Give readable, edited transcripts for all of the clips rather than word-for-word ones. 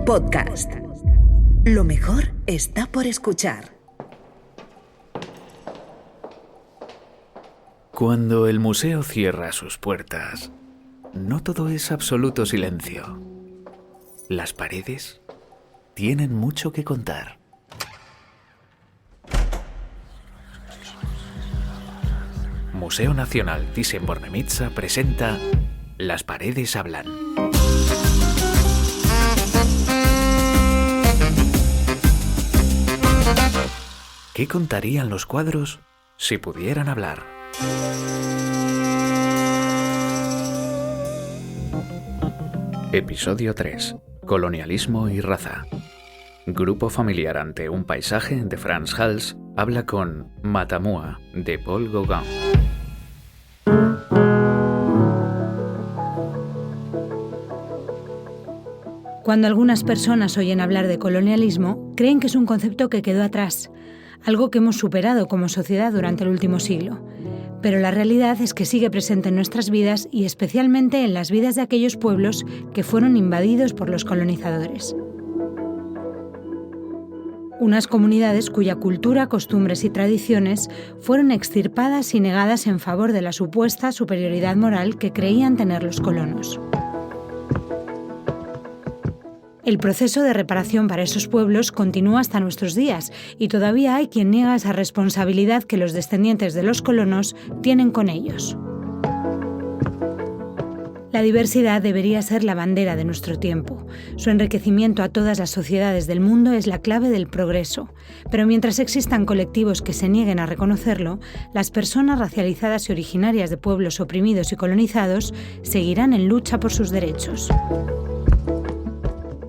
Podcast. Lo mejor está por escuchar. Cuando el museo cierra sus puertas, no todo es absoluto silencio. Las paredes tienen mucho que contar. Museo Nacional Thyssen-Bornemisza presenta Las paredes hablan. ¿Qué contarían los cuadros si pudieran hablar? Episodio 3. Colonialismo y raza. Grupo familiar ante un paisaje de Frans Hals habla con Matamua de Paul Gauguin. Cuando algunas personas oyen hablar de colonialismo, creen que es un concepto que quedó atrás, algo que hemos superado como sociedad durante el último siglo. Pero la realidad es que sigue presente en nuestras vidas y especialmente en las vidas de aquellos pueblos que fueron invadidos por los colonizadores. Unas comunidades cuya cultura, costumbres y tradiciones fueron extirpadas y negadas en favor de la supuesta superioridad moral que creían tener los colonos. El proceso de reparación para esos pueblos continúa hasta nuestros días y todavía hay quien niega esa responsabilidad que los descendientes de los colonos tienen con ellos. La diversidad debería ser la bandera de nuestro tiempo. Su enriquecimiento a todas las sociedades del mundo es la clave del progreso. Pero mientras existan colectivos que se nieguen a reconocerlo, las personas racializadas y originarias de pueblos oprimidos y colonizados seguirán en lucha por sus derechos.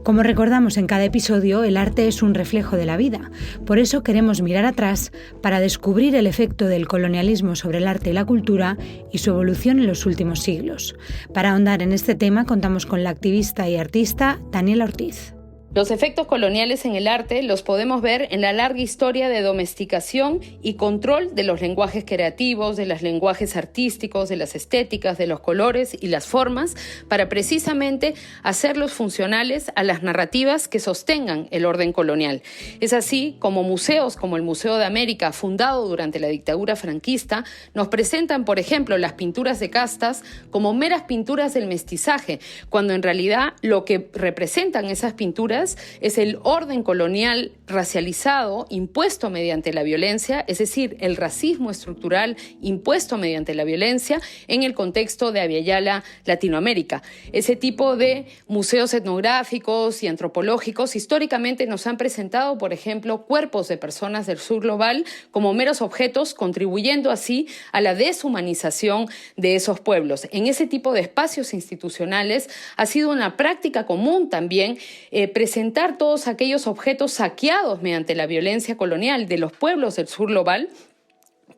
Como recordamos en cada episodio, el arte es un reflejo de la vida. Por eso queremos mirar atrás para descubrir el efecto del colonialismo sobre el arte y la cultura y su evolución en los últimos siglos. Para ahondar en este tema contamos con la activista y artista Daniela Ortiz. Los efectos coloniales en el arte los podemos ver en la larga historia de domesticación y control de los lenguajes creativos, de los lenguajes artísticos, de las estéticas, de los colores y las formas, para precisamente hacerlos funcionales a las narrativas que sostengan el orden colonial. Es así como museos como el Museo de América, fundado durante la dictadura franquista, nos presentan, por ejemplo, las pinturas de castas como meras pinturas del mestizaje, cuando en realidad lo que representan esas pinturas es el orden colonial racializado impuesto mediante la violencia, es decir, el racismo estructural impuesto mediante la violencia en el contexto de Abya Latinoamérica. Ese tipo de museos etnográficos y antropológicos históricamente nos han presentado, por ejemplo, cuerpos de personas del sur global como meros objetos, contribuyendo así a la deshumanización de esos pueblos. En ese tipo de espacios institucionales ha sido una práctica común también presentar todos aquellos objetos saqueados mediante la violencia colonial de los pueblos del sur global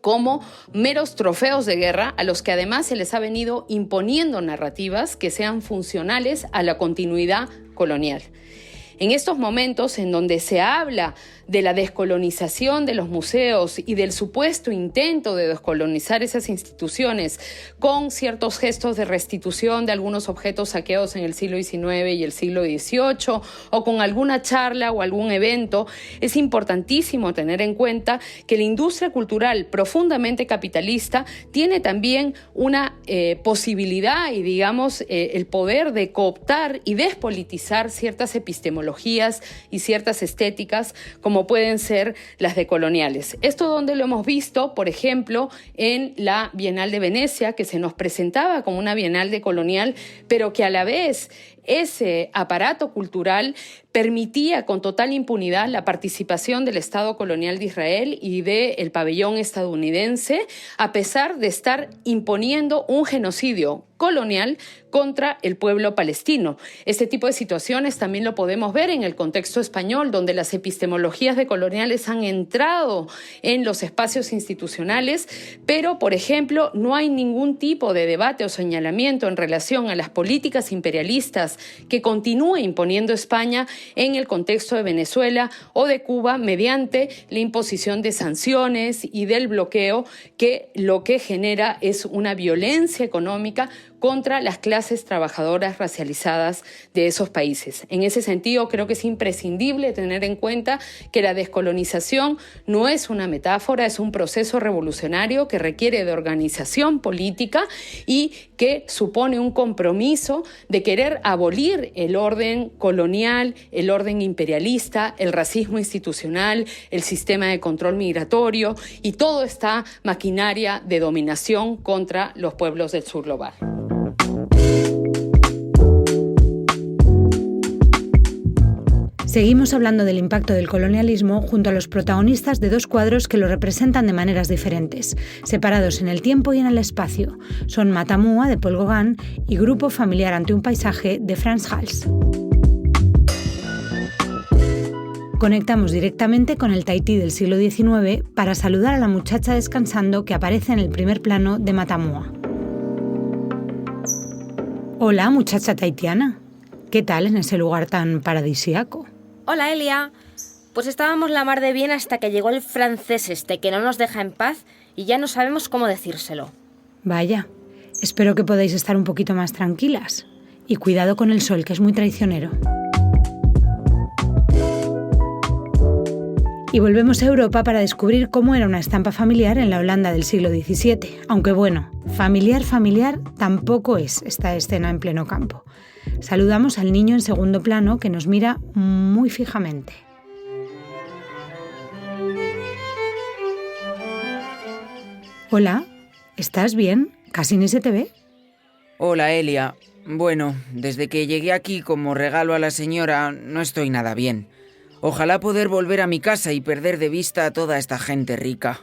como meros trofeos de guerra a los que además se les ha venido imponiendo narrativas que sean funcionales a la continuidad colonial. En estos momentos en donde se habla de la descolonización de los museos y del supuesto intento de descolonizar esas instituciones con ciertos gestos de restitución de algunos objetos saqueados en el siglo XIX y el siglo XVIII o con alguna charla o algún evento, es importantísimo tener en cuenta que la industria cultural profundamente capitalista tiene también una posibilidad y el poder de cooptar y despolitizar ciertas epistemologías y ciertas estéticas como pueden ser las decoloniales. Esto donde lo hemos visto, por ejemplo, en la Bienal de Venecia, que se nos presentaba como una Bienal decolonial, pero que a la vez ese aparato cultural permitía con total impunidad la participación del Estado colonial de Israel y del pabellón estadounidense, a pesar de estar imponiendo un genocidio colonial contra el pueblo palestino. Este tipo de situaciones también lo podemos ver en el contexto español, donde las epistemologías decoloniales han entrado en los espacios institucionales, pero, por ejemplo, no hay ningún tipo de debate o señalamiento en relación a las políticas imperialistas políticas que continúa imponiendo España en el contexto de Venezuela o de Cuba mediante la imposición de sanciones y del bloqueo, que lo que genera es una violencia económica contra las clases trabajadoras racializadas de esos países. En ese sentido, creo que es imprescindible tener en cuenta que la descolonización no es una metáfora, es un proceso revolucionario que requiere de organización política y que supone un compromiso de querer abolir el orden colonial, el orden imperialista, el racismo institucional, el sistema de control migratorio y toda esta maquinaria de dominación contra los pueblos del sur global. Seguimos hablando del impacto del colonialismo junto a los protagonistas de dos cuadros que lo representan de maneras diferentes, separados en el tiempo y en el espacio. Son Matamua, de Paul Gauguin, y Grupo familiar ante un paisaje, de Frans Hals. Conectamos directamente con el Tahití del siglo XIX para saludar a la muchacha descansando que aparece en el primer plano de Matamua. Hola, muchacha tahitiana. ¿Qué tal en ese lugar tan paradisíaco? Hola, Elia. Pues estábamos la mar de bien hasta que llegó el francés este, que no nos deja en paz y ya no sabemos cómo decírselo. Vaya, espero que podáis estar un poquito más tranquilas. Y cuidado con el sol, que es muy traicionero. Y volvemos a Europa para descubrir cómo era una estampa familiar en la Holanda del siglo XVII. Aunque bueno, familiar tampoco es esta escena en pleno campo. Saludamos al niño en segundo plano que nos mira muy fijamente. Hola, ¿estás bien? Casi ni se te ve. Hola, Elia. Bueno, desde que llegué aquí como regalo a la señora, no estoy nada bien. Ojalá poder volver a mi casa y perder de vista a toda esta gente rica.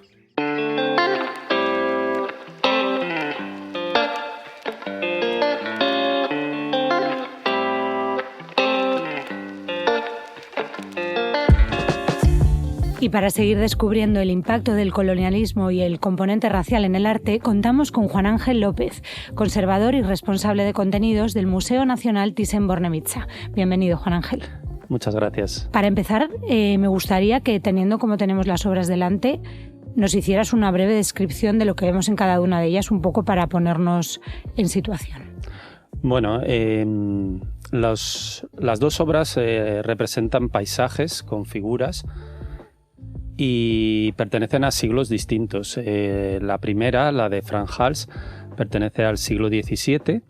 Y para seguir descubriendo el impacto del colonialismo y el componente racial en el arte, contamos con Juan Ángel López, conservador y responsable de contenidos del Museo Nacional Thyssen-Bornemisza. Bienvenido, Juan Ángel. Muchas gracias. Para empezar, me gustaría que, teniendo como tenemos las obras delante, nos hicieras una breve descripción de lo que vemos en cada una de ellas, un poco para ponernos en situación. Bueno, las dos obras representan paisajes con figuras y pertenecen a siglos distintos. La primera, la de Frans Hals, pertenece al siglo XVII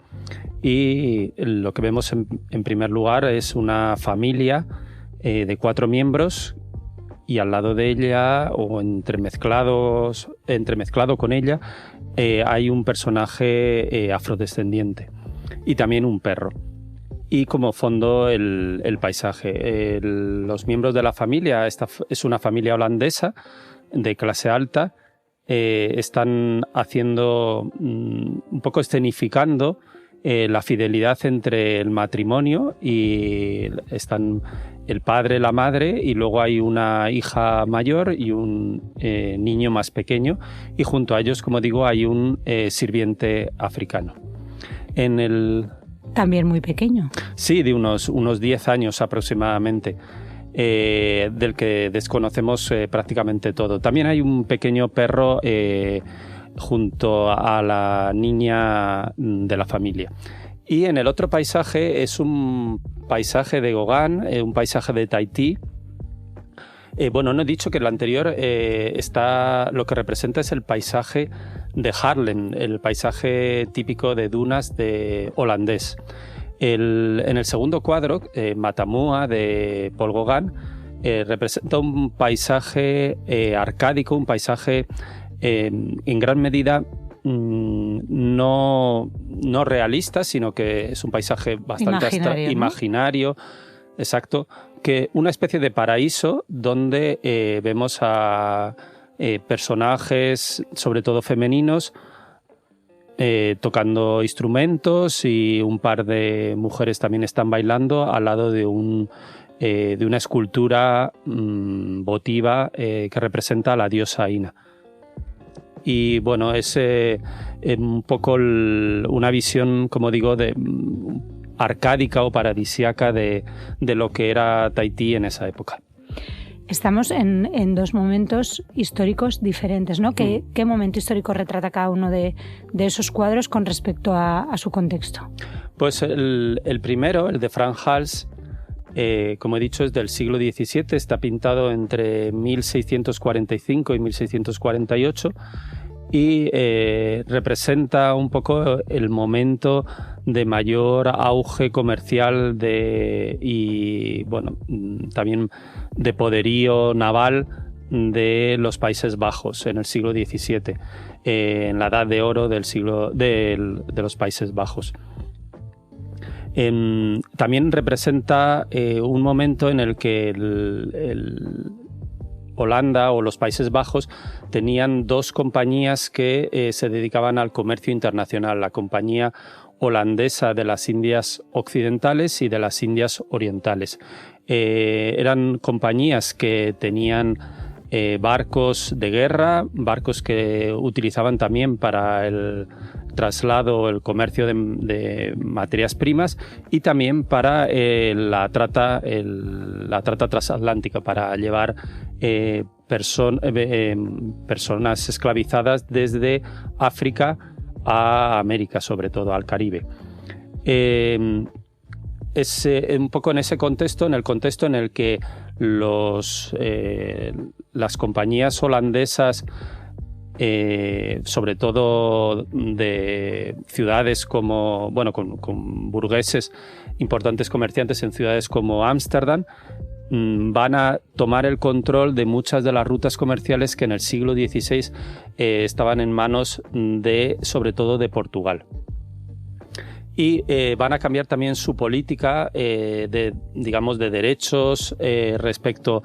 y lo que vemos en primer lugar es una familia de 4 miembros y al lado de ella, o entremezclado con ella, hay un personaje afrodescendiente y también un perro. Y como fondo el paisaje. Los miembros de la familia, esta es una familia holandesa de clase alta, están haciendo, un poco escenificando la fidelidad entre el matrimonio y están el padre, la madre y luego hay una hija mayor y un niño más pequeño y junto a ellos, como digo, hay un sirviente africano. También muy pequeño. Sí, de unos 10 años aproximadamente, del que desconocemos prácticamente todo. También hay un pequeño perro junto a la niña de la familia. Y en el otro paisaje es un paisaje de Gauguin, un paisaje de Tahití. Bueno, no he dicho que el anterior lo que representa es el paisaje de Haarlem, el paisaje típico de dunas de holandés. En el segundo cuadro, Matamua, de Paul Gauguin, representa un paisaje arcádico, un paisaje en gran medida no realista, sino que es un paisaje bastante imaginario, exacto, que una especie de paraíso donde vemos a personajes, sobre todo femeninos, tocando instrumentos y un par de mujeres también están bailando al lado de una escultura votiva que representa a la diosa Ina. Y bueno, es un poco una visión, como digo, arcádica o paradisíaca de lo que era Tahití en esa época. Estamos en dos momentos históricos diferentes, ¿no? ¿Qué momento histórico retrata cada uno de esos cuadros con respecto a su contexto? Pues el primero, el de Frans Hals, como he dicho, es del siglo XVII, está pintado entre 1645 y 1648 y representa un poco el momento de mayor auge comercial y bueno, también de poderío naval de los Países Bajos en el siglo XVII, en la edad de oro de los Países Bajos. También representa un momento en el que Holanda o los Países Bajos tenían dos compañías que se dedicaban al comercio internacional, la compañía holandesa de las Indias Occidentales y de las Indias Orientales. Eran compañías que tenían barcos de guerra, barcos que utilizaban también para el traslado, el comercio de materias primas y también para la trata transatlántica, para llevar personas esclavizadas desde África a América, sobre todo al Caribe. Es un poco en ese contexto, en el que las compañías holandesas, sobre todo de ciudades como, bueno, con burgueses, importantes comerciantes en ciudades como Ámsterdam, van a tomar el control de muchas de las rutas comerciales que en el siglo XVI estaban en manos sobre todo de Portugal. Y van a cambiar también su política de derechos respecto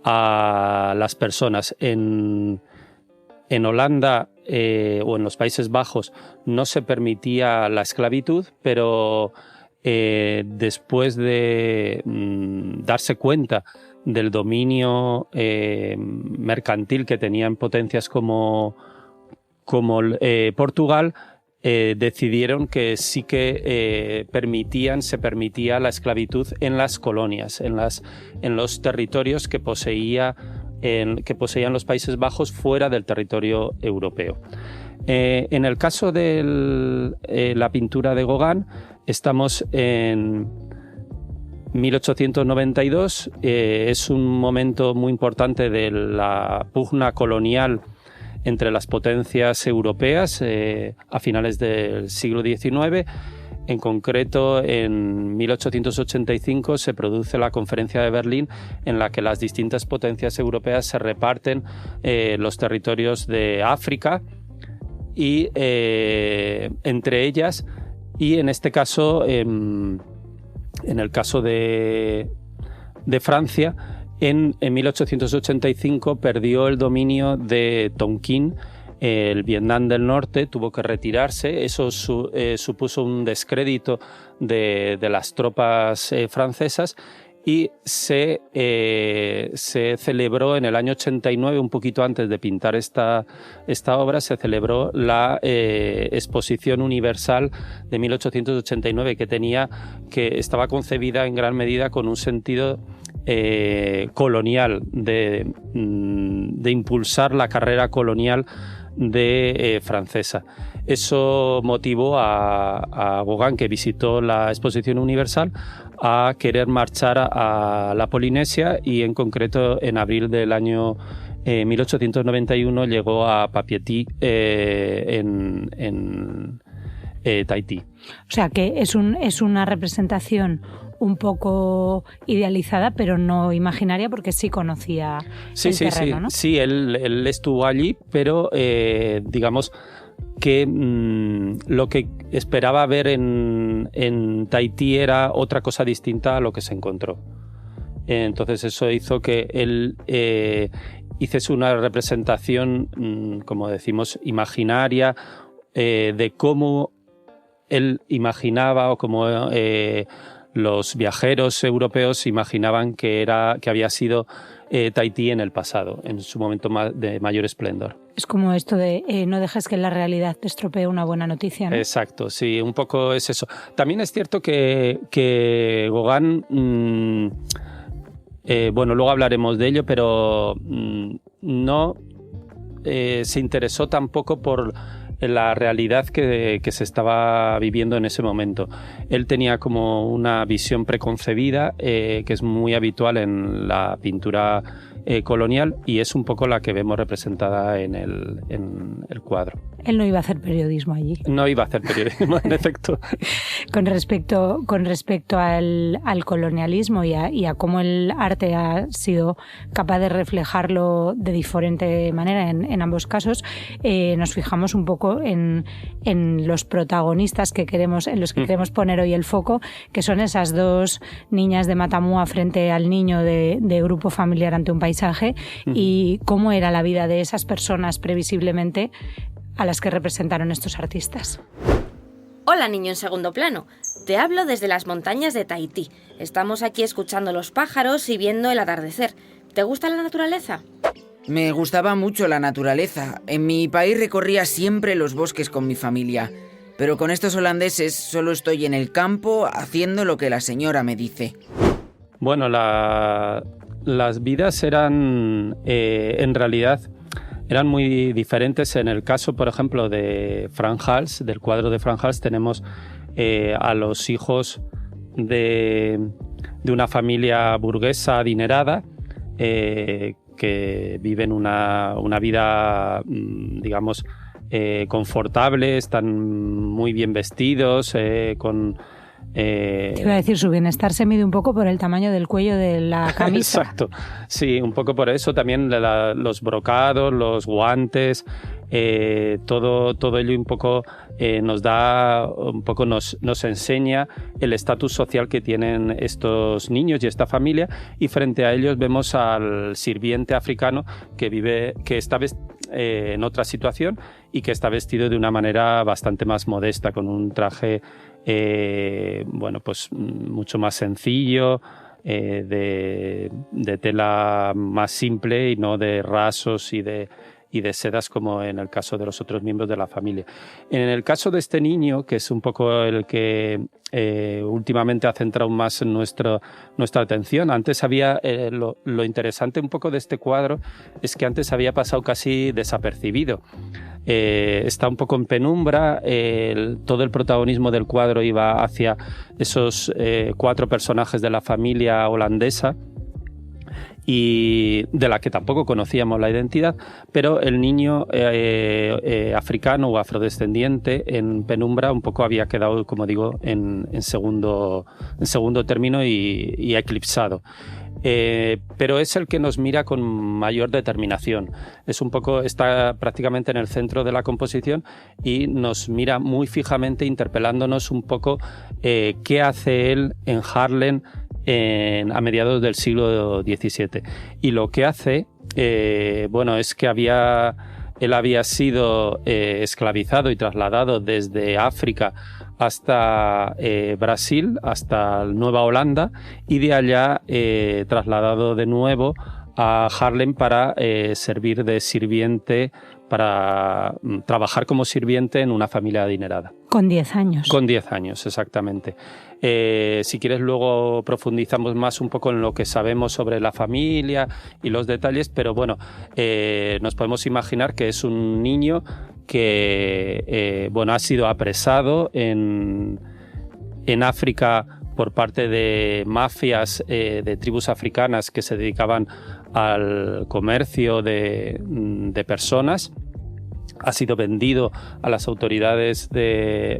a las personas. En Holanda o en los Países Bajos no se permitía la esclavitud, pero después de darse cuenta del dominio mercantil que tenían potencias como Portugal, decidieron que sí que se permitía la esclavitud en las colonias, en los territorios que poseían los Países Bajos fuera del territorio europeo. En el caso de la pintura de Gauguin, estamos en 1892, es un momento muy importante de la pugna colonial entre las potencias europeas a finales del siglo XIX. En concreto, en 1885 se produce la Conferencia de Berlín, en la que las distintas potencias europeas se reparten los territorios de África y entre ellas, y en este caso, en el caso de Francia, en 1885 perdió el dominio de Tonkin. El Vietnam del Norte tuvo que retirarse. Eso supuso un descrédito de las tropas francesas y se celebró en el año 89, un poquito antes de pintar esta obra, se celebró la Exposición Universal de 1889, que estaba concebida en gran medida con un sentido colonial, de impulsar la carrera colonial francesa. Eso motivó a Gauguin, que visitó la Exposición Universal, a querer marchar a la Polinesia, y en concreto en abril del año 1891 llegó a Papeete en Tahití. O sea que es una representación un poco idealizada, pero no imaginaria, porque sí conocía el terreno, ¿no? Sí, él estuvo allí, pero digamos que lo que esperaba ver en Tahití era otra cosa distinta a lo que se encontró. Entonces eso hizo que él hiciese una representación, como decimos, imaginaria, de cómo él imaginaba o cómo los viajeros europeos imaginaban que había sido Tahití en el pasado, en su momento de mayor esplendor. Es como esto de no dejes que la realidad te estropee una buena noticia, ¿no? Exacto, sí, un poco es eso. También es cierto que Gauguin, bueno, luego hablaremos de ello, pero no se interesó tampoco por la realidad que se estaba viviendo en ese momento. Él tenía como una visión preconcebida que es muy habitual en la pintura colonial, y es un poco la que vemos representada en el cuadro. Él no iba a hacer periodismo allí. No iba a hacer periodismo, en efecto. Con respecto al colonialismo y a cómo el arte ha sido capaz de reflejarlo de diferente manera en ambos casos, nos fijamos un poco en los protagonistas en los que queremos poner hoy el foco, que son esas dos niñas de Matamua frente al niño de grupo familiar ante un paisaje, y cómo era la vida de esas personas previsiblemente a las que representaron estos artistas. Hola, niño en segundo plano. Te hablo desde las montañas de Tahití. Estamos aquí escuchando los pájaros y viendo el atardecer. ¿Te gusta la naturaleza? Me gustaba mucho la naturaleza. En mi país recorría siempre los bosques con mi familia. Pero con estos holandeses solo estoy en el campo haciendo lo que la señora me dice. Bueno, las vidas eran, en realidad, eran muy diferentes. En el caso, por ejemplo, de Frans Hals, del cuadro de Frans Hals, tenemos a los hijos de una familia burguesa adinerada que viven una vida, digamos, confortable, están muy bien vestidos, con... Te iba a decir, su bienestar se mide un poco por el tamaño del cuello de la camisa. Exacto, sí, un poco por eso. También los brocados, los guantes, todo ello un poco nos enseña el estatus social que tienen estos niños y esta familia, y frente a ellos vemos al sirviente africano que está en otra situación y que está vestido de una manera bastante más modesta, con un traje bueno, pues mucho más sencillo, de tela más simple y no de rasos y de sedas como en el caso de los otros miembros de la familia. En el caso de este niño, que es un poco el que últimamente ha centrado más en nuestra atención, antes había lo interesante un poco de este cuadro es que antes había pasado casi desapercibido. Está un poco en penumbra, todo el protagonismo del cuadro iba hacia esos 4 personajes de la familia holandesa, y de la que tampoco conocíamos la identidad, pero el niño africano o afrodescendiente en penumbra un poco había quedado, como digo, en segundo término y eclipsado. Pero es el que nos mira con mayor determinación. Está prácticamente en el centro de la composición y nos mira muy fijamente, interpelándonos un poco qué hace él en Haarlem a mediados del siglo XVII. Y lo que hace, es que él había sido esclavizado y trasladado desde África hasta Brasil, hasta Nueva Holanda, y de allá trasladado de nuevo a Haarlem para servir de sirviente, para trabajar como sirviente en una familia adinerada. Con 10 años. Con 10 años, exactamente. Si quieres, luego profundizamos más un poco en lo que sabemos sobre la familia y los detalles, pero bueno, nos podemos imaginar que es un niño que ha sido apresado en África por parte de mafias de tribus africanas que se dedicaban al comercio de personas. Ha sido vendido a las autoridades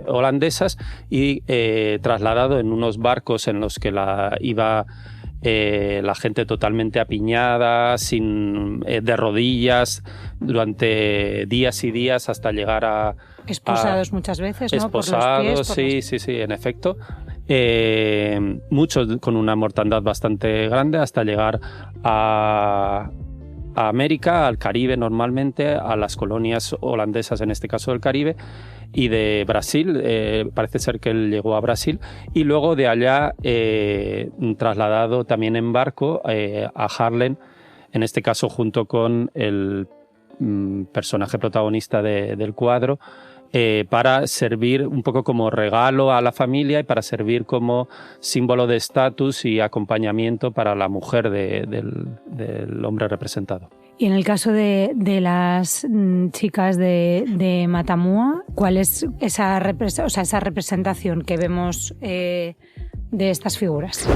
holandesas y trasladado en unos barcos en los que iba la gente totalmente apiñada, de rodillas, durante días y días hasta llegar a... Esposados muchas veces, ¿no? Esposados, sí, en efecto. Muchos con una mortandad bastante grande, hasta llegar a América, al Caribe normalmente, a las colonias holandesas, en este caso del Caribe, y de Brasil. Parece ser que él llegó a Brasil y luego de allá trasladado también en barco a Haarlem, en este caso junto con el personaje protagonista del cuadro, para servir un poco como regalo a la familia y para servir como símbolo de estatus y acompañamiento para la mujer del hombre representado. Y en el caso de las chicas de Matamua, ¿cuál es esa representación que vemos de estas figuras?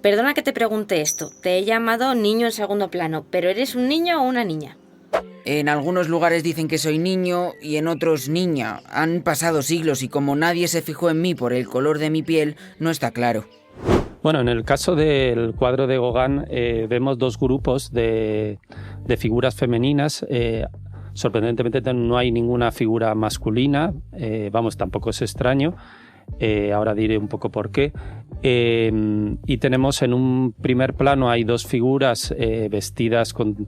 Perdona que te pregunte esto. Te he llamado niño en segundo plano, ¿pero eres un niño o una niña? En algunos lugares dicen que soy niño y en otros niña. Han pasado siglos y como nadie se fijó en mí por el color de mi piel, no está claro. Bueno, en el caso del cuadro de Gauguin vemos dos grupos de figuras femeninas. Sorprendentemente no hay ninguna figura masculina, tampoco es extraño. Ahora diré un poco por qué. Y tenemos en un primer plano hay dos figuras vestidas con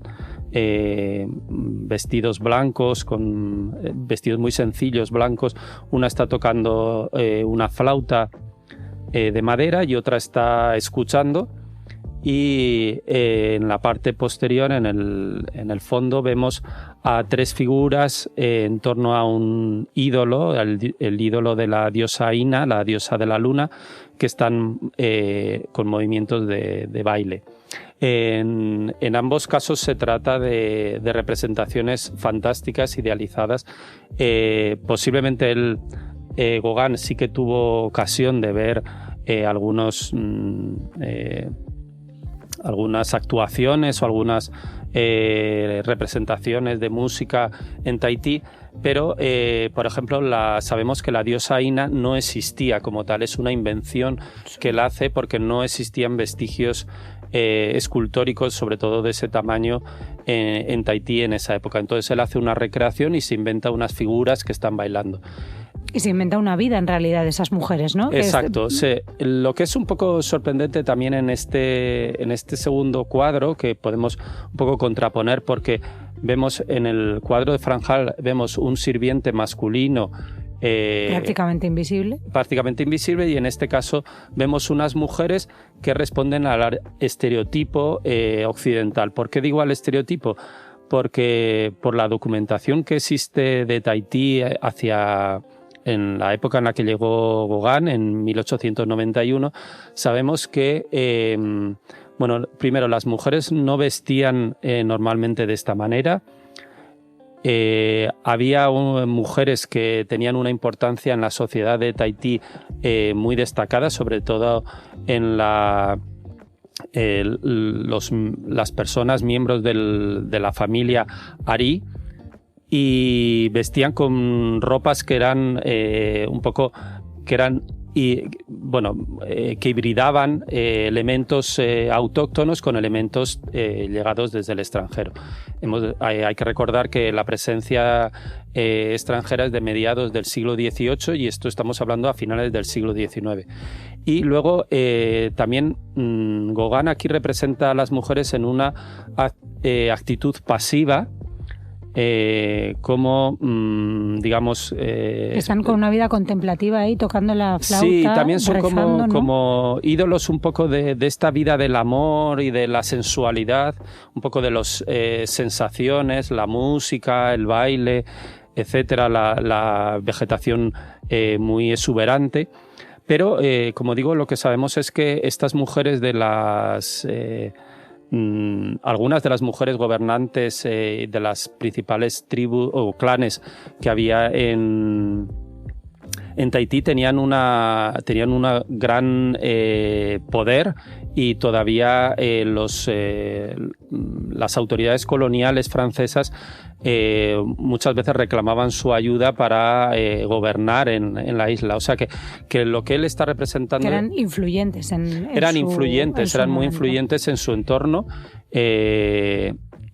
vestidos blancos, con vestidos muy sencillos blancos. Una está tocando una flauta de madera y otra está escuchando, y en la parte posterior, en el fondo, vemos a tres figuras en torno a un ídolo, el ídolo de la diosa Ina, la diosa de la luna, que están con movimientos de baile. En ambos casos se trata de representaciones fantásticas, idealizadas. Posiblemente Gauguin sí que tuvo ocasión de ver algunas actuaciones o algunas representaciones de música en Tahití, pero por ejemplo sabemos que la diosa Ina no existía como tal, es una invención que él hace porque no existían vestigios escultóricos, sobre todo de ese tamaño, en Tahití en esa época. Entonces él hace una recreación y se inventa unas figuras que están bailando. Y se inventa una vida en realidad de esas mujeres, ¿no? Exacto. Lo que es un poco sorprendente también en este segundo cuadro, que podemos un poco contraponer, porque vemos en el cuadro de Franjal vemos un sirviente masculino prácticamente invisible, y en este caso vemos unas mujeres que responden al estereotipo occidental. ¿Por qué digo al estereotipo? Porque por la documentación que existe de Tahití en la época en la que llegó Gauguin, en 1891, sabemos que primero las mujeres no vestían normalmente de esta manera. Había mujeres que tenían una importancia en la sociedad de Tahití muy destacada, sobre todo en las personas miembros de la familia Ari, y vestían con ropas que eran que hibridaban elementos autóctonos con elementos llegados desde el extranjero. Hay que recordar que la presencia extranjera es de mediados del siglo XVIII, y esto estamos hablando a finales del siglo XIX. Y luego también Gauguin aquí representa a las mujeres en una actitud pasiva, como digamos están con una vida contemplativa ahí tocando la flauta. Sí, también son rezando, como ídolos un poco de esta vida del amor y de la sensualidad, un poco de las sensaciones, la música, el baile, etcétera, la vegetación muy exuberante. Pero como digo, lo que sabemos es que estas mujeres algunas de las mujeres gobernantes de las principales tribus o clanes que había en Tahití tenían una gran poder, y todavía las autoridades coloniales francesas muchas veces reclamaban su ayuda para gobernar en la isla. O sea que lo que él está representando... Que eran influyentes eran muy influyentes en su entorno.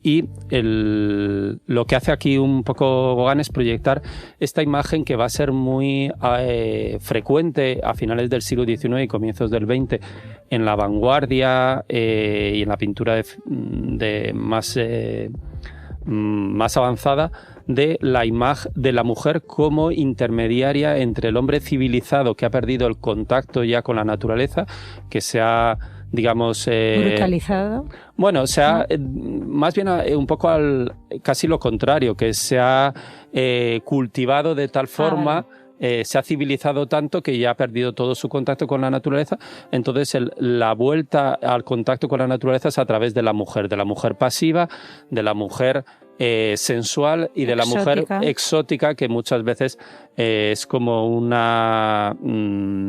Y lo que hace aquí un poco Gauguin es proyectar esta imagen que va a ser muy frecuente a finales del siglo XIX y comienzos del XX en la vanguardia y en la pintura más avanzada de la imagen de la mujer como intermediaria entre el hombre civilizado que ha perdido el contacto ya con la naturaleza, que se ha, digamos... brutalizado. Bueno, se ha, más bien un poco casi lo contrario, que se ha cultivado de tal forma... se ha civilizado tanto que ya ha perdido todo su contacto con la naturaleza. Entonces la vuelta al contacto con la naturaleza es a través de la mujer pasiva, de la mujer sensual y de la mujer exótica, que muchas veces es como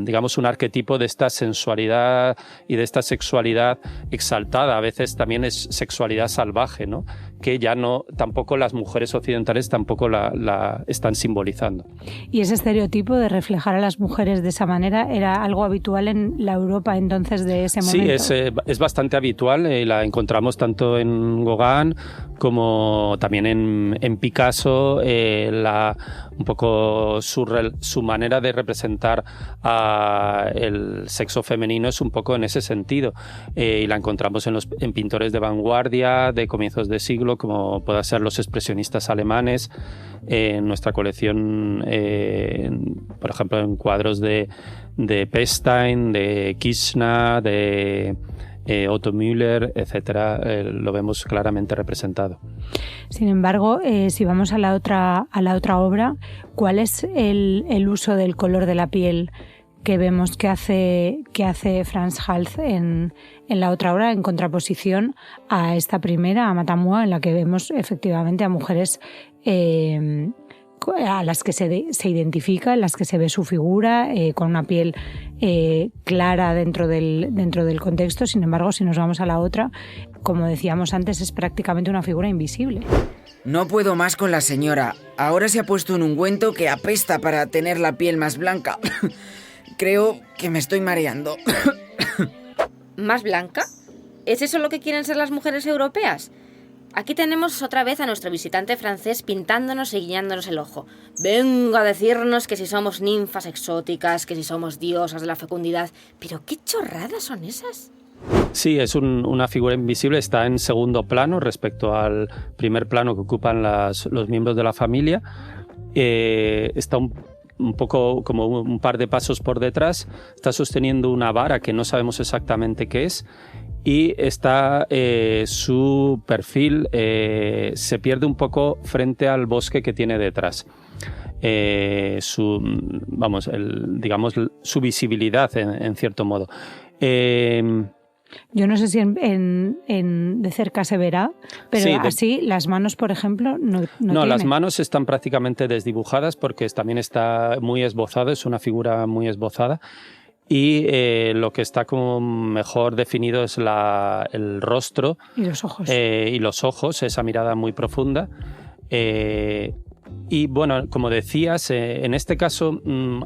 digamos un arquetipo de esta sensualidad y de esta sexualidad exaltada. A veces también es sexualidad salvaje, ¿no? Que ya no, tampoco las mujeres occidentales tampoco la están simbolizando. Y ese estereotipo de reflejar a las mujeres de esa manera era algo habitual en la Europa entonces de ese momento. Sí, es bastante habitual, la encontramos tanto en Gauguin como también en Picasso, un poco su manera de representar el sexo femenino es un poco en ese sentido, y la encontramos en pintores de vanguardia de comienzos de siglo, como puedan ser los expresionistas alemanes. En nuestra colección, por ejemplo, en cuadros de Pestein, de Kirchner, de Otto Müller, etcétera, lo vemos claramente representado. Sin embargo, si vamos a la otra obra, ¿cuál es el uso del color de la piel que vemos que hace Frans Hals en la otra obra, en contraposición a esta primera, a Matamua, en la que vemos efectivamente a mujeres a las que se identifica, en las que se ve su figura, con una piel clara dentro del contexto? Sin embargo, si nos vamos a la otra, como decíamos antes, es prácticamente una figura invisible. No puedo más con la señora. Ahora se ha puesto un ungüento que apesta para tener la piel más blanca. Creo que me estoy mareando. ¿Más blanca? ¿Es eso lo que quieren ser las mujeres europeas? Aquí tenemos otra vez a nuestro visitante francés pintándonos y guiñándonos el ojo. Venga a decirnos que si somos ninfas exóticas, que si somos diosas de la fecundidad. ¿Pero qué chorradas son esas? Sí, es una figura invisible, está en segundo plano respecto al primer plano que ocupan los miembros de la familia. Está un poco como un par de pasos por detrás, está sosteniendo una vara que no sabemos exactamente qué es, y está su perfil se pierde un poco frente al bosque que tiene detrás. Su visibilidad en cierto modo. Yo no sé si de cerca se verá, pero sí, así las manos, por ejemplo, no tiene. Las manos están prácticamente desdibujadas porque también está muy esbozado, es una figura muy esbozada, y lo que está como mejor definido es el rostro y los ojos. Y los ojos, esa mirada muy profunda. Y bueno, como decías, en este caso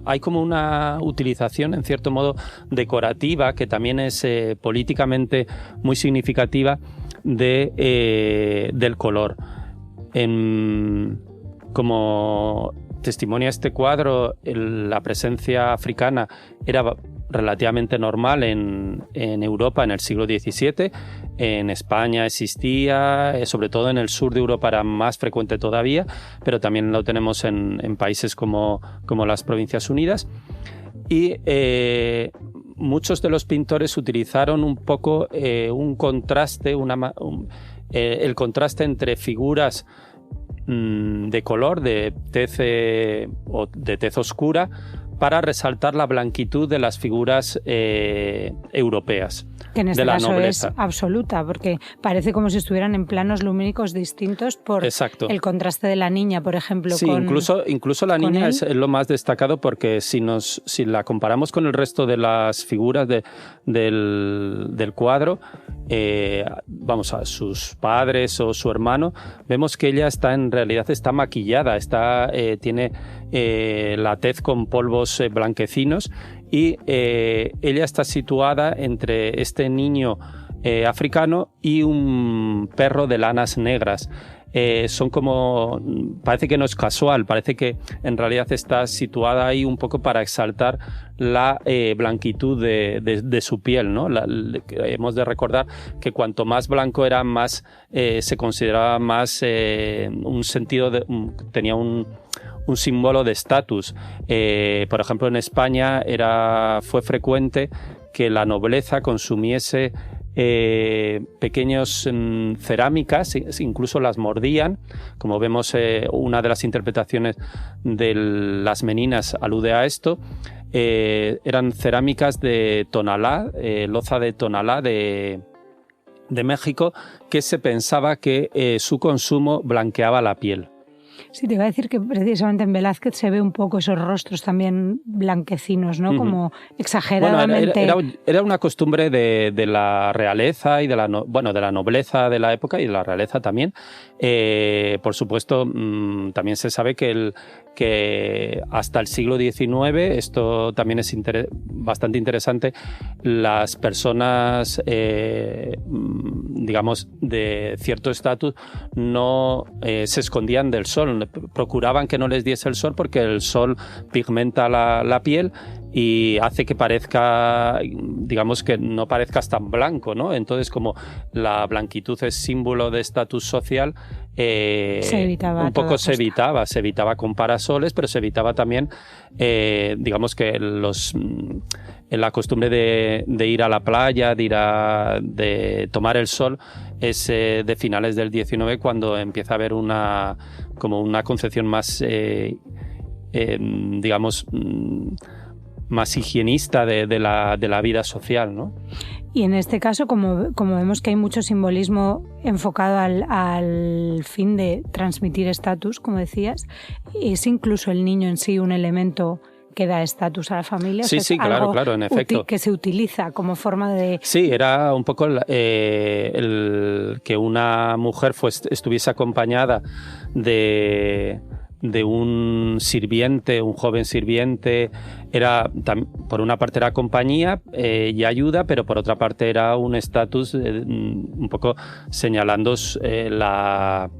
hay como una utilización en cierto modo decorativa que también es políticamente muy significativa del color. Como testimonia este cuadro, la presencia africana era relativamente normal en Europa en el siglo XVII. En España existía, sobre todo en el sur de Europa era más frecuente todavía, pero también lo tenemos en países como las Provincias Unidas. Y muchos de los pintores utilizaron un poco un contraste, el contraste entre figuras de color, de tez oscura, para resaltar la blanquitud de las figuras europeas. Que en este de la caso nobleza. Es absoluta, porque parece como si estuvieran en planos lumínicos distintos por Exacto. el contraste de la niña, por ejemplo. Sí, incluso la niña es lo más destacado, porque si la comparamos con el resto de las figuras del cuadro, a sus padres o su hermano, vemos que ella en realidad está maquillada, tiene la tez con polvos blanquecinos, y ella está situada entre este niño africano y un perro de lanas negras. son como... Parece que no es casual, parece que en realidad está situada ahí un poco para exaltar la blanquitud de su piel, ¿no? Hemos de recordar que cuanto más blanco era, más se consideraba más un sentido tenía un símbolo de estatus. Por ejemplo, en España fue frecuente que la nobleza consumiese pequeños cerámicas, incluso las mordían, como vemos. Una de las interpretaciones de las Meninas alude a esto. Eran cerámicas de Tonalá, loza de Tonalá de México, que se pensaba que su consumo blanqueaba la piel. Sí, te iba a decir que precisamente en Velázquez se ve un poco esos rostros también blanquecinos, ¿no? Como exageradamente... Bueno, era una costumbre de la realeza y de la nobleza de la época y de la realeza también. Por supuesto, también se sabe que hasta el siglo XIX, esto también es bastante interesante, las personas, digamos, de cierto estatus no se escondían del sol, procuraban que no les diese el sol porque el sol pigmenta la piel y hace que parezca, digamos, que no parezcas tan blanco, ¿no? Entonces, como la blanquitud es símbolo de estatus social, se evitaba con parasoles, pero se evitaba también, digamos, que la costumbre de ir a la playa, de tomar el sol, es de finales del XIX, cuando empieza a haber una concepción más, digamos, más higienista de la vida social, ¿no? Y en este caso, como vemos que hay mucho simbolismo enfocado al fin de transmitir estatus, como decías, ¿es incluso el niño en sí un elemento que da estatus a la familia? Sí, sí, claro, en efecto. Que se utiliza como forma de... Sí, era un poco que una mujer estuviese acompañada de un sirviente, un joven sirviente. Por una parte era compañía y ayuda, pero por otra parte era un estatus, un poco señalando la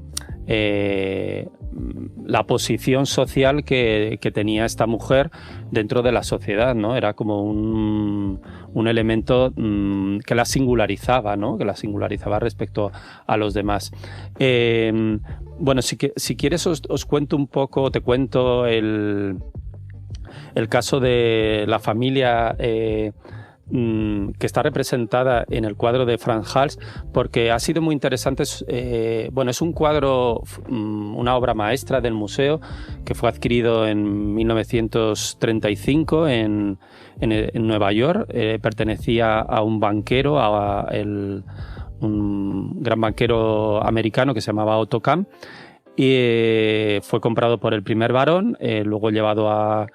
posición social que tenía esta mujer dentro de la sociedad, ¿no? Era como un elemento que la singularizaba, ¿no? Que la singularizaba respecto a los demás. Bueno, si quieres os cuento un poco, te cuento el caso de la familia que está representada en el cuadro de Frans Hals, porque ha sido muy interesante. Es un cuadro, una obra maestra del museo, que fue adquirido en 1935 en Nueva York. Pertenecía a un banquero, un gran banquero americano que se llamaba Otto Kahn, y fue comprado por el primer barón, luego llevado a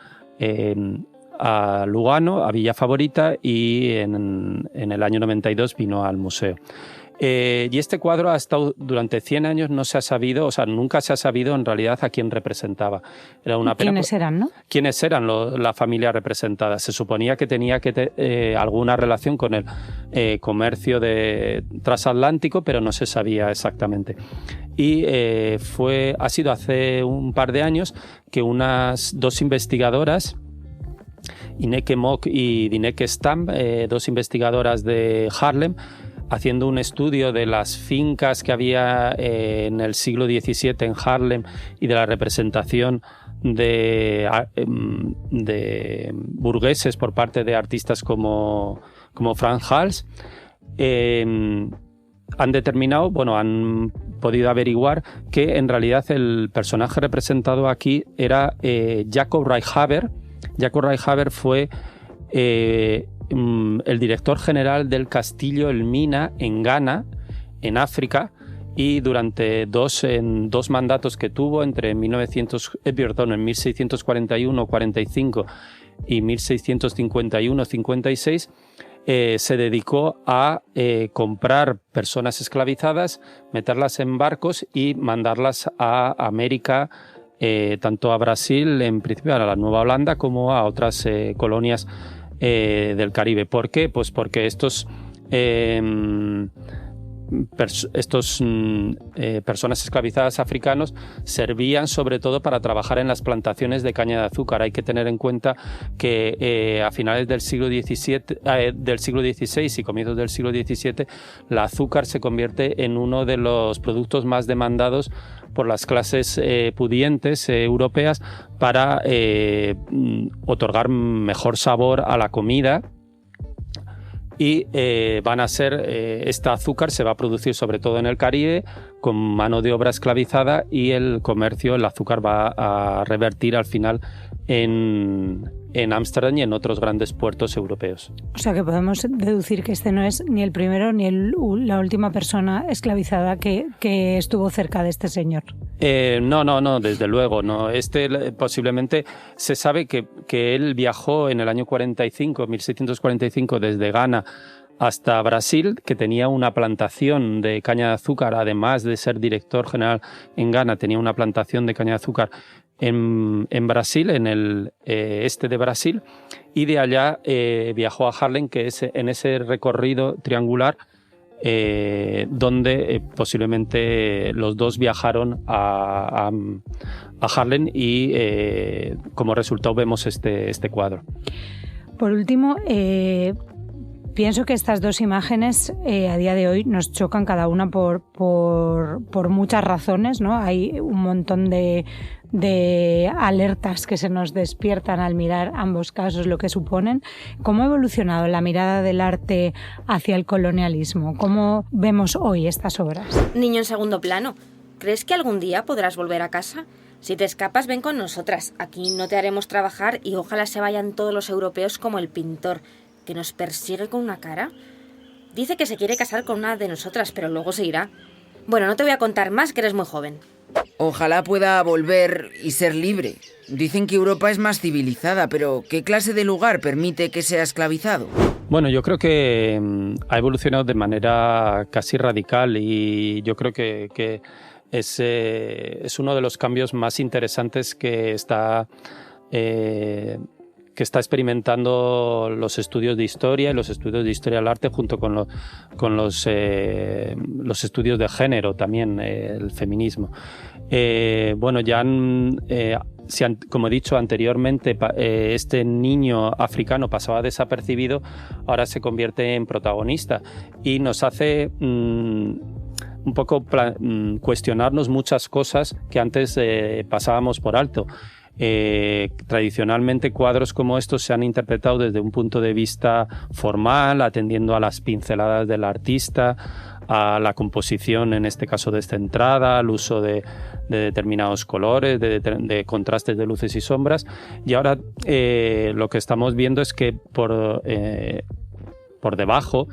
Lugano, a Villa Favorita, y en el año 92 vino al museo. Y este cuadro ha estado durante 100 años, no se ha sabido, nunca se ha sabido en realidad a quién representaba. Era una pena. ¿Quiénes eran, no? ¿Quiénes eran la familia representada? Se suponía que tenía alguna relación con el comercio transatlántico, pero no se sabía exactamente. Y ha sido hace un par de años que unas dos investigadoras, Ineke Mock y Dineke Stam, dos investigadoras de Haarlem, haciendo un estudio de las fincas que había en el siglo XVII en Haarlem y de la representación de burgueses por parte de artistas como Frans Hals, han podido averiguar que en realidad el personaje representado aquí era Jacob Rijhaver. Jacob Rijhaver fue el director general del castillo El Mina en Ghana, en África, y durante dos mandatos que tuvo en 1641-45 y 1651-56, se dedicó a comprar personas esclavizadas, meterlas en barcos y mandarlas a América, tanto a Brasil, en principio a la Nueva Holanda, como a otras colonias del Caribe. ¿Por qué? Pues porque estos personas esclavizadas africanos servían sobre todo para trabajar en las plantaciones de caña de azúcar. Hay que tener en cuenta que a finales del siglo XVI y comienzos del siglo XVII, el azúcar se convierte en uno de los productos más demandados por las clases pudientes europeas para otorgar mejor sabor a la comida. Y este azúcar se va a producir sobre todo en el Caribe con mano de obra esclavizada, y el azúcar va a revertir al final en Ámsterdam y en otros grandes puertos europeos. O sea que podemos deducir que este no es ni el primero ni la última persona esclavizada que estuvo cerca de este señor. No, desde luego, no. Posiblemente se sabe que él viajó en el año 1645, desde Ghana hasta Brasil, que tenía una plantación de caña de azúcar, además de ser director general en Ghana, tenía una plantación de caña de azúcar en Brasil, en el este de Brasil, y de allá viajó a Haarlem, que es en ese recorrido triangular donde posiblemente los dos viajaron a Haarlem, y como resultado vemos este cuadro. Por último, pienso que estas dos imágenes a día de hoy nos chocan cada una por muchas razones, ¿no? Hay un montón de alertas que se nos despiertan al mirar ambos casos, lo que suponen. ¿Cómo ha evolucionado la mirada del arte hacia el colonialismo? ¿Cómo vemos hoy estas obras? Niño en segundo plano, ¿crees que algún día podrás volver a casa? Si te escapas, ven con nosotras. Aquí no te haremos trabajar y ojalá se vayan todos los europeos como el pintor, que nos persigue con una cara. Dice que se quiere casar con una de nosotras, pero luego se irá. Bueno, no te voy a contar más, que eres muy joven. Ojalá pueda volver y ser libre. Dicen que Europa es más civilizada, pero ¿qué clase de lugar permite que sea esclavizado? Bueno, yo creo que ha evolucionado de manera casi radical, y yo creo que es uno de los cambios más interesantes que está experimentando los estudios de historia y los estudios de historia del arte, junto con los estudios de género también, el feminismo. Bueno, ya como he dicho anteriormente, este niño africano pasaba desapercibido, ahora se convierte en protagonista y nos hace un poco cuestionarnos muchas cosas que antes pasábamos por alto. Tradicionalmente cuadros como estos se han interpretado desde un punto de vista formal, atendiendo a las pinceladas del artista, a la composición, en este caso descentrada, al uso de determinados colores, de contrastes de luces y sombras, y ahora lo que estamos viendo es que por debajo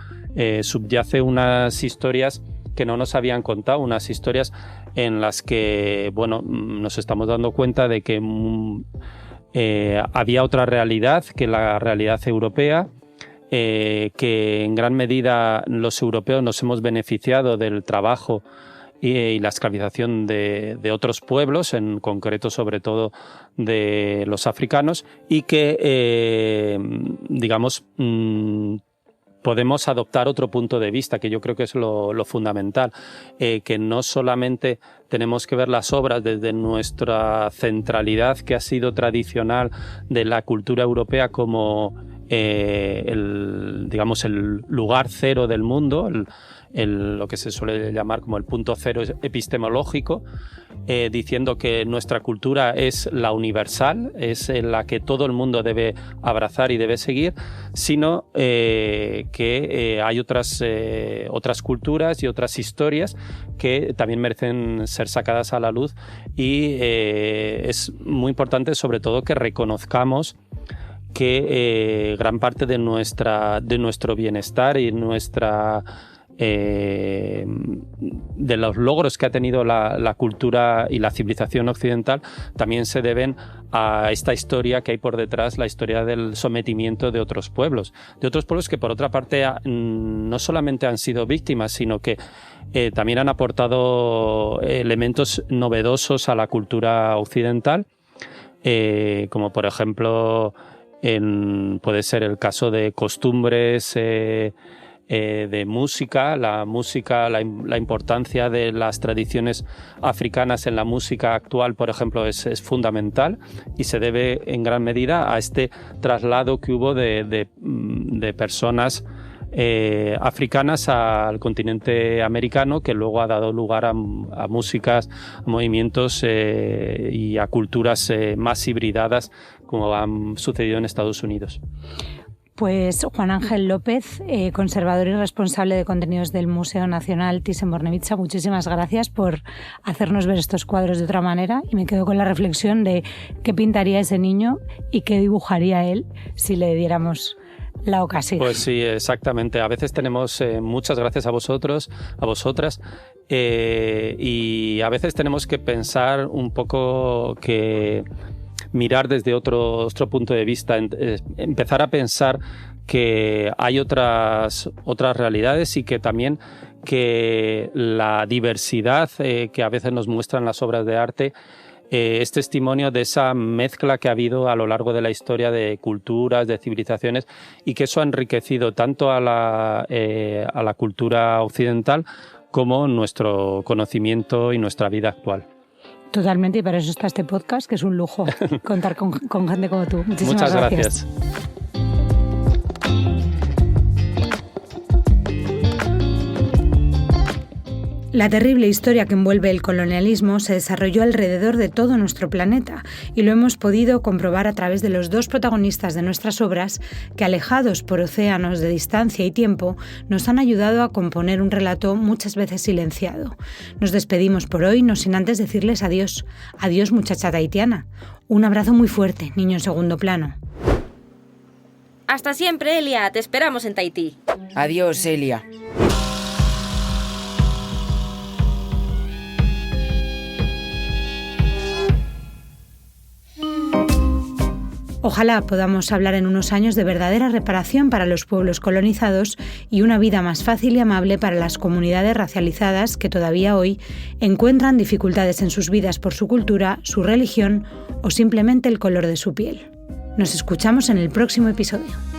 subyace unas historias que no nos habían contado, unas historias en las que, bueno, nos estamos dando cuenta de que había otra realidad que la realidad europea, que en gran medida los europeos nos hemos beneficiado del trabajo y la esclavización de otros pueblos, en concreto sobre todo de los africanos, y que, digamos, podemos adoptar otro punto de vista, que yo creo que es lo fundamental, que no solamente tenemos que ver las obras desde nuestra centralidad, que ha sido tradicional de la cultura europea, como el lugar cero del mundo, lo que se suele llamar como el punto cero epistemológico, diciendo que nuestra cultura es la universal, es la que todo el mundo debe abrazar y debe seguir, sino que hay otras culturas y otras historias que también merecen ser sacadas a la luz, y es muy importante sobre todo que reconozcamos que gran parte de nuestro bienestar y de los logros que ha tenido la cultura y la civilización occidental también se deben a esta historia que hay por detrás, la historia del sometimiento de otros pueblos que por otra parte no solamente han sido víctimas, sino que también han aportado elementos novedosos a la cultura occidental, como por ejemplo puede ser el caso de costumbres de música, la importancia de las tradiciones africanas en la música actual, por ejemplo, es fundamental y se debe en gran medida a este traslado que hubo de personas africanas al continente americano, que luego ha dado lugar a músicas, a movimientos y a culturas más hibridadas, como han sucedido en Estados Unidos. Pues Juan Ángel López, conservador y responsable de contenidos del Museo Nacional Thyssen-Bornemisza, muchísimas gracias por hacernos ver estos cuadros de otra manera, y me quedo con la reflexión de qué pintaría ese niño y qué dibujaría él si le diéramos la ocasión. Pues sí, exactamente. A veces tenemos, muchas gracias a vosotros, a vosotras, y a veces tenemos que pensar un poco, que mirar desde otro punto de vista, empezar a pensar que hay otras realidades, y que también que la diversidad que a veces nos muestran las obras de arte es testimonio de esa mezcla que ha habido a lo largo de la historia de culturas, de civilizaciones, y que eso ha enriquecido tanto a la cultura occidental como nuestro conocimiento y nuestra vida actual. Totalmente, y para eso está este podcast, que es un lujo contar con gente como tú. Muchas gracias. La terrible historia que envuelve el colonialismo se desarrolló alrededor de todo nuestro planeta, y lo hemos podido comprobar a través de los dos protagonistas de nuestras obras, que, alejados por océanos de distancia y tiempo, nos han ayudado a componer un relato muchas veces silenciado. Nos despedimos por hoy, no sin antes decirles adiós. Adiós, muchacha tahitiana. Un abrazo muy fuerte, niño en segundo plano. Hasta siempre, Elia. Te esperamos en Tahití. Adiós, Elia. Ojalá podamos hablar en unos años de verdadera reparación para los pueblos colonizados y una vida más fácil y amable para las comunidades racializadas que todavía hoy encuentran dificultades en sus vidas por su cultura, su religión o simplemente el color de su piel. Nos escuchamos en el próximo episodio.